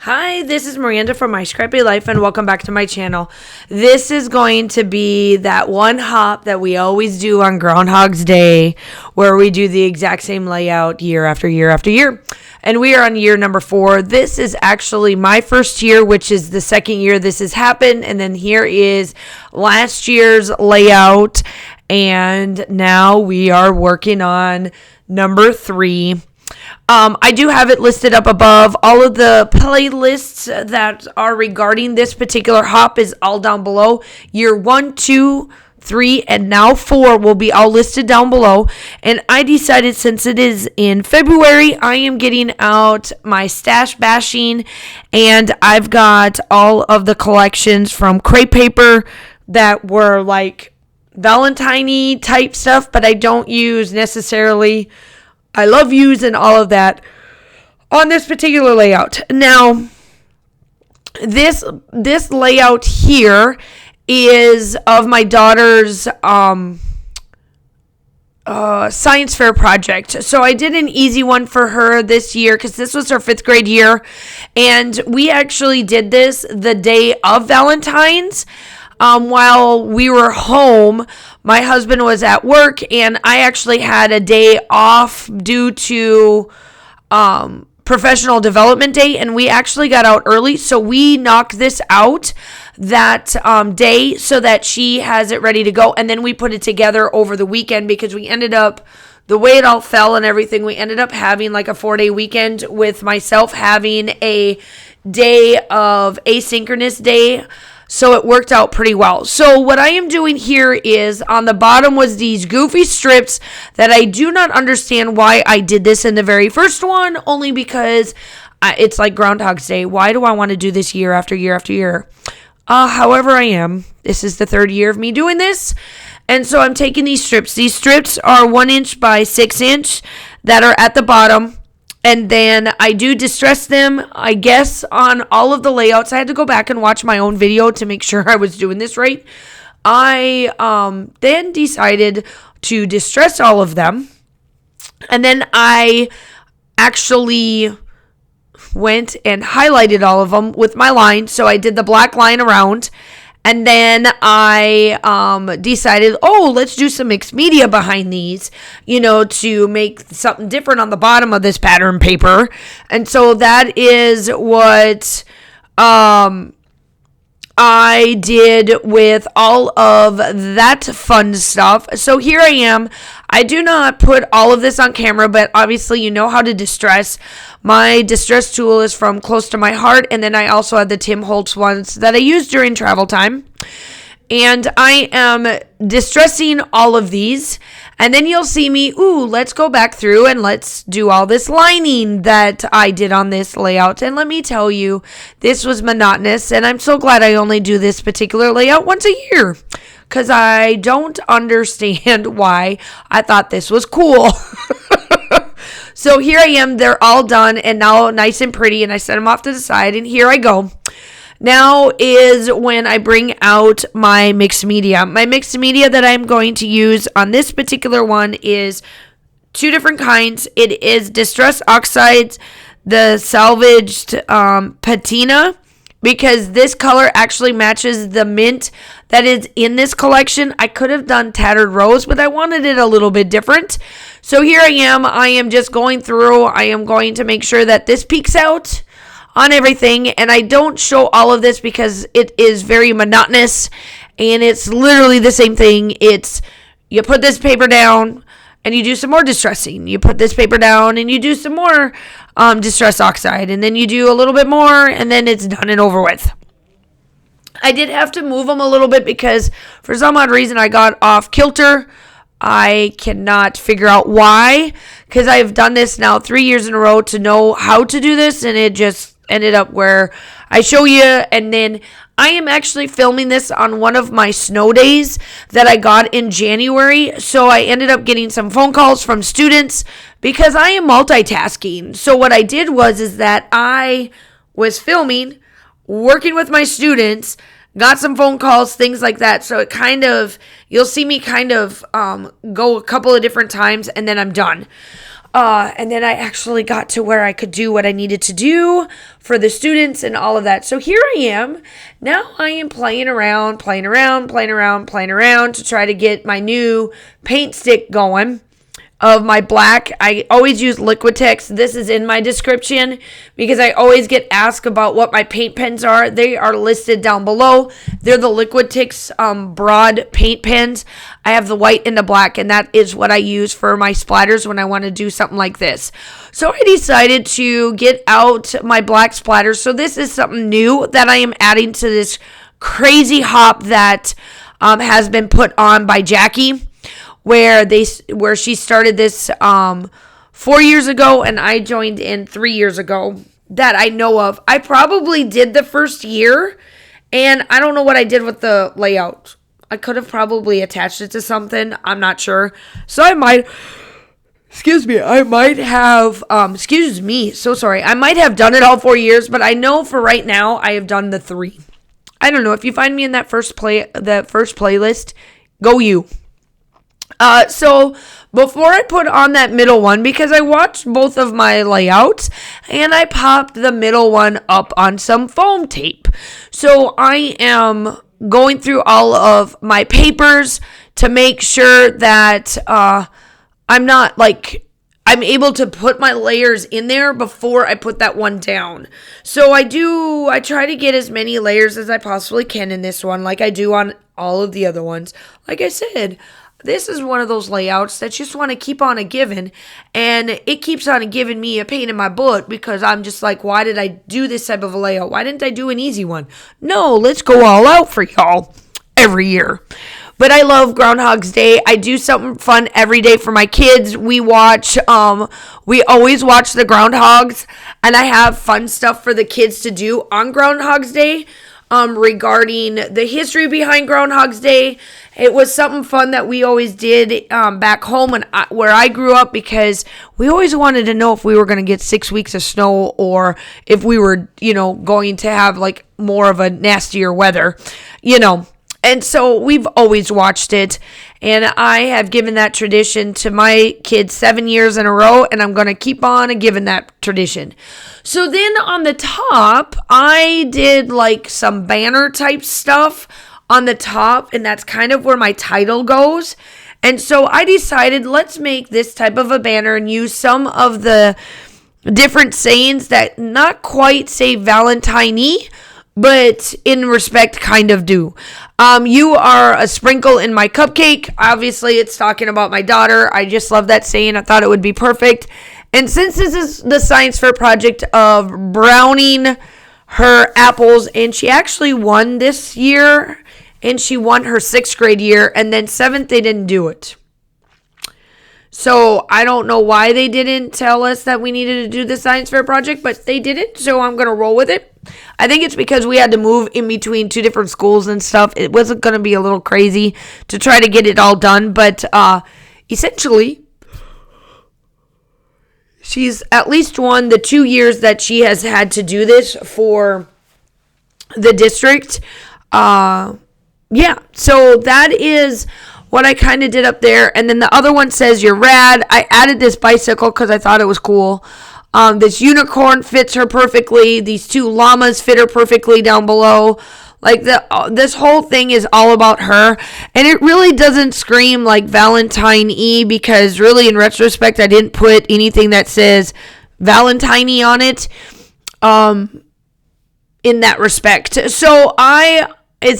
Hi, this is Miranda from My Scrappy Life, and welcome back to my channel. This is going to be that one hop that we always do on Ground Hog's Day, where we do the exact same layout year after year after year. And we are on year number 4. This is actually my first year, which is the second year this has happened. And then here is last year's layout. And now we are working on number 3. I do have it listed up above. All of the playlists that are regarding this particular hop is all down below. Year 1, 2, 3, and now 4 will be all listed down below. And I decided, since it is in February, I am getting out my stash bashing, and I've got all of the collections from crepe paper that were like Valentine-y type stuff, but I don't use necessarily. I love using all of that on this particular layout. Now, this layout here is of my daughter's science fair project. So I did an easy one for her this year because this was her 5th grade year. And we actually did this the day of Valentine's. While we were home, my husband was at work, and I actually had a day off due to professional development day, and we actually got out early, so we knocked this out that day so that she has it ready to go, and then we put it together over the weekend because we ended up, the way it all fell and everything, we ended up having like a 4-day weekend with myself having a day of asynchronous day. So it worked out pretty well. So what I am doing here is, on the bottom was these goofy strips that I do not understand why I did this in the very first one, only because it's like Groundhog's Day. Why do I want to do this year after year after year? However, I am. This is the 3rd year of me doing this. And so I'm taking these strips. These strips are 1 inch by 6 inch that are at the bottom. And then I do distress them, I guess, on all of the layouts. I had to go back and watch my own video to make sure I was doing this right. I then decided to distress all of them. And then I actually went and highlighted all of them with my line. So I did the black line around. And then I decided, let's do some mixed media behind these, to make something different on the bottom of this pattern paper. And so that is what I did with all of that fun stuff. So here I am. I do not put all of this on camera, but obviously you know how to distress. My distress tool is from Close to My Heart, and then I also have the Tim Holtz ones that I use during travel time. And I am distressing all of these, and then you'll see me, let's go back through and let's do all this lining that I did on this layout. And let me tell you, this was monotonous, and I'm so glad I only do this particular layout once a year, because I don't understand why I thought this was cool. So here I am, they're all done and now nice and pretty, and I set them off to the side, and here I go. Now is when I bring out my mixed media. My mixed media that I'm going to use on this particular one is 2 different kinds. It is Distress Oxides, the salvaged patina, because this color actually matches the mint that is in this collection. I could have done Tattered Rose, but I wanted it a little bit different. So here I am just going through. I am going to make sure that this peeks out on everything, and I don't show all of this because it is very monotonous, and it's literally the same thing. It's, you put this paper down and you do some more distressing. You put this paper down and you do some more Distress Oxide, and then you do a little bit more, and then it's done and over with. I did have to move them a little bit because for some odd reason I got off kilter. I cannot figure out why, because I've done this now 3 years in a row to know how to do this, and it just ended up where I show you, and then I am actually filming this on one of my snow days that I got in January. So I ended up getting some phone calls from students because I am multitasking. So what I did was that I was filming, working with my students, got some phone calls, things like that. So it kind of, you'll see me kind of go a couple of different times, and then I'm done. And then I actually got to where I could do what I needed to do for the students and all of that. So here I am. Now I am playing around to try to get my new paint stick going of my black. I always use Liquitex. This is in my description because I always get asked about what my paint pens are. They are listed down below. They're the Liquitex broad paint pens. I have the white and the black, and that is what I use for my splatters when I want to do something like this. So I decided to get out my black splatters. So this is something new that I am adding to this crazy hop that has been put on by Jackie, where she started this 4 years ago, and I joined in 3 years ago that I know of. I probably did the first year, and I don't know what I did with the layout. I could have probably attached it to something. I'm not sure. So I might have, so sorry. I might have done it all 4 years, but I know for right now I have done the 3. I don't know. If you find me in that first playlist, go you. So before I put on that middle one, because I watched both of my layouts, and I popped the middle one up on some foam tape. So I am going through all of my papers to make sure that I'm able to put my layers in there before I put that one down. So I try to get as many layers as I possibly can in this one, like I do on all of the other ones. Like I said, this is one of those layouts that you just want to keep on a giving, and it keeps on giving me a pain in my butt because I'm just like, why did I do this type of a layout? Why didn't I do an easy one? No, let's go all out for y'all every year. But I love Ground Hog's Day. I do something fun every day for my kids. We always watch the Ground Hogs, and I have fun stuff for the kids to do on Ground Hog's Day. Regarding the history behind Ground Hog's Day. It was something fun that we always did back home where I grew up, because we always wanted to know if we were going to get 6 weeks of snow or if we were, going to have like more of a nastier weather, And so we've always watched it, and I have given that tradition to my kids 7 years in a row, and I'm going to keep on giving that tradition. So then on the top, I did like some banner type stuff on the top, and that's kind of where my title goes. And so I decided, let's make this type of a banner and use some of the different sayings that not quite say Valentine-y, but in respect kind of do. You are a sprinkle in my cupcake. Obviously, it's talking about my daughter. I just love that saying. I thought it would be perfect. And since this is the science fair project of browning her apples, and she actually won this year, and she won her 6th grade year, and then 7th, they didn't do it. So I don't know why they didn't tell us that we needed to do the science fair project, but they didn't, so I'm going to roll with it. I think it's because we had to move in between 2 different schools and stuff. It wasn't going to be a little crazy to try to get it all done, but essentially, she's at least won the 2 years that she has had to do this for the district. So that is what I kind of did up there. And then the other one says, "You're rad." I added this bicycle because I thought it was cool. This unicorn fits her perfectly. These 2 llamas fit her perfectly down below. Like this whole thing is all about her. And it really doesn't scream like Valentine-y, because really in retrospect, I didn't put anything that says Valentine-y on it in that respect. So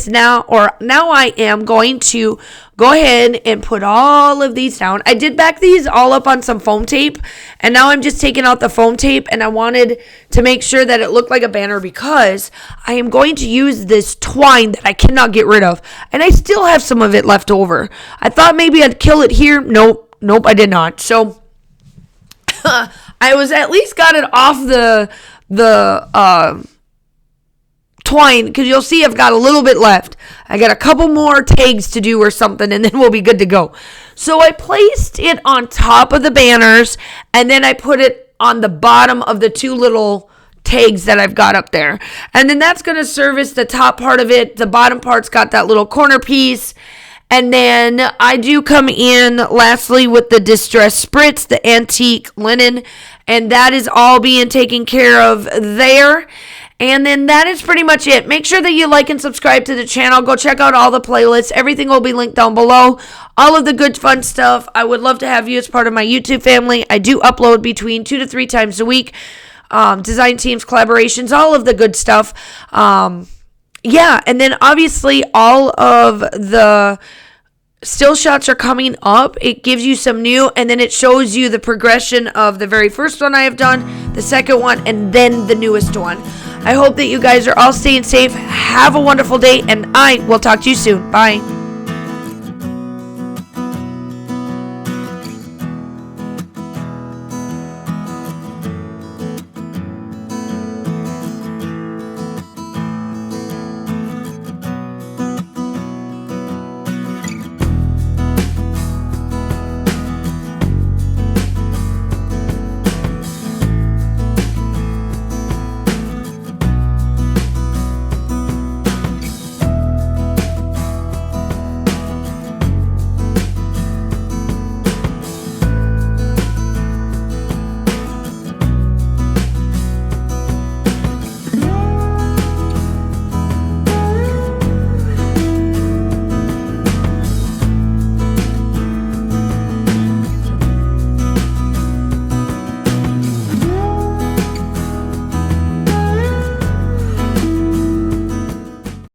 now I am going to go ahead and put all of these down. I did back these all up on some foam tape, and now I'm just taking out the foam tape, and I wanted to make sure that it looked like a banner because I am going to use this twine that I cannot get rid of, and I still have some of it left over. I thought maybe I'd kill it here. Nope, I did not. So I was at least got it off the twine, because you'll see I've got a little bit left. I got a couple more tags to do or something, and then we'll be good to go. So I placed it on top of the banners, and then I put it on the bottom of the 2 little tags that I've got up there. And then that's going to service the top part of it. The bottom part's got that little corner piece. And then I do come in lastly with the distress spritz, the antique linen, and that is all being taken care of there. And then that is pretty much it. Make sure that you like and subscribe to the channel. Go check out all the playlists. Everything will be linked down below. All of the good fun stuff. I would love to have you as part of my YouTube family. I do upload between 2 to 3 times a week. Design teams, collaborations, all of the good stuff. Yeah, and then obviously all of the still shots are coming up. It gives you some new, and then it shows you the progression of the very first one I have done, the second one, and then the newest one. I hope that you guys are all staying safe. Have a wonderful day, and I will talk to you soon. Bye.